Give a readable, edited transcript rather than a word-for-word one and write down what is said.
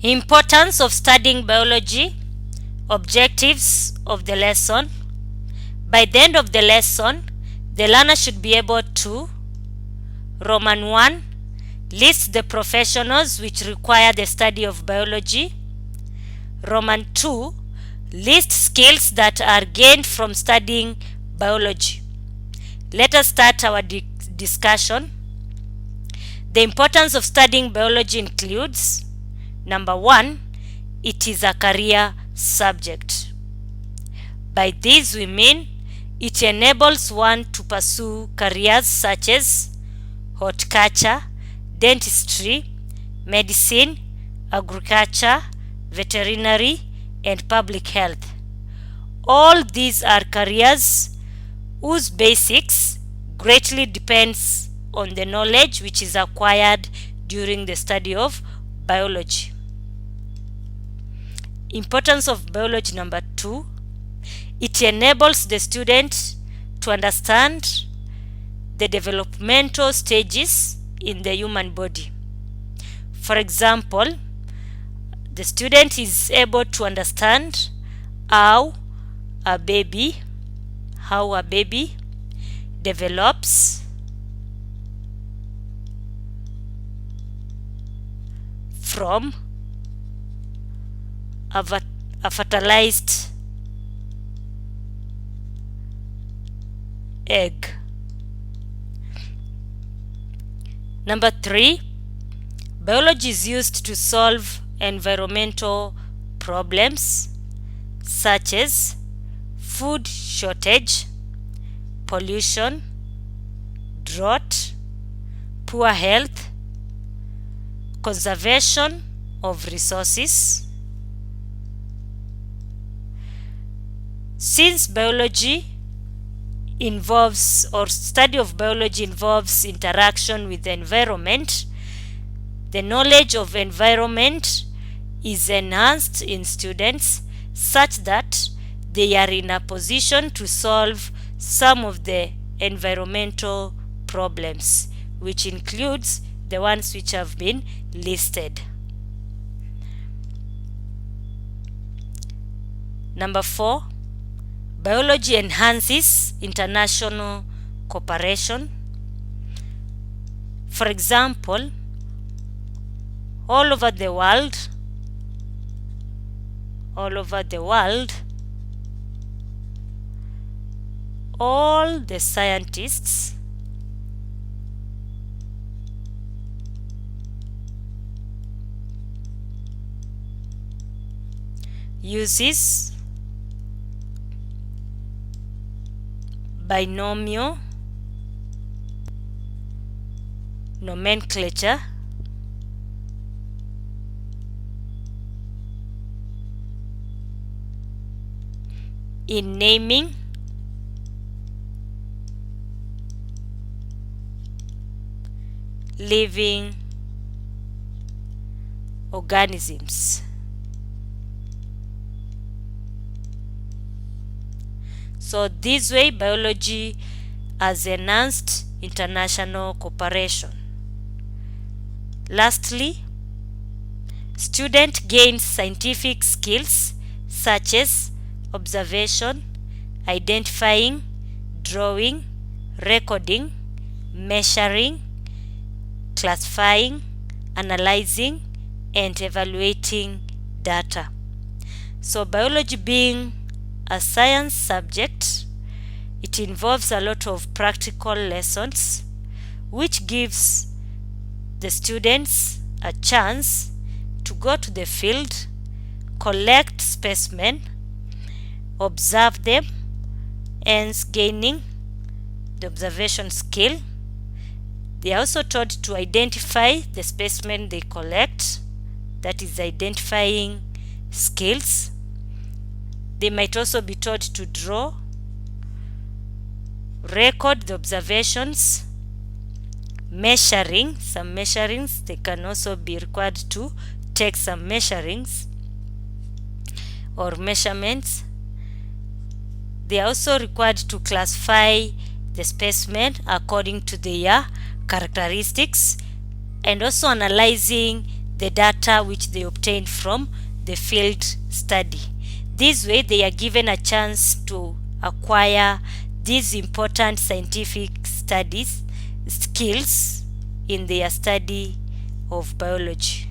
Importance of studying biology. Objectives of the lesson. By the end of the lesson, the learner should be able to Roman 1. List the professionals which require the study of biology. Roman 2. List skills that are gained from studying biology. Let us start our discussion. The importance of studying biology includes: number 1, it is a career subject. By this we mean it enables one to pursue careers such as horticulture, dentistry, medicine, agriculture, veterinary, and public health. All these are careers whose basics greatly depends on the knowledge which is acquired during the study of biology. Importance of biology number 2, it enables the student to understand the developmental stages in the human body. For example, the student is able to understand how a baby develops from a fertilized egg. Number 3, biology is used to solve environmental problems such as food shortage, pollution, drought, poor health, conservation of resources. Since biology involves, or study of biology involves interaction with the environment, the knowledge of environment is enhanced in students such that they are in a position to solve some of the environmental problems, which includes the ones which have been listed. Number 4, biology enhances international cooperation. For example, all over the world, all the scientists uses binomial nomenclature in naming living organisms. So this way biology has enhanced international cooperation. Lastly, student gains scientific skills such as observation, identifying, drawing, recording, measuring, classifying, analyzing, and evaluating data. So biology being a science subject, it involves a lot of practical lessons which gives the students a chance to go to the field, collect specimens, observe them, hence gaining the observation skill. They are also taught to identify the specimen they collect, that is identifying skills. They might also be taught to draw, record the observations, measuring. Some measurings, they can also be required to take some measurings or measurements. They are also required to classify the specimen according to their characteristics and also analyzing the data which they obtained from the field study. This way, they are given a chance to acquire these important scientific studies skills in their study of biology.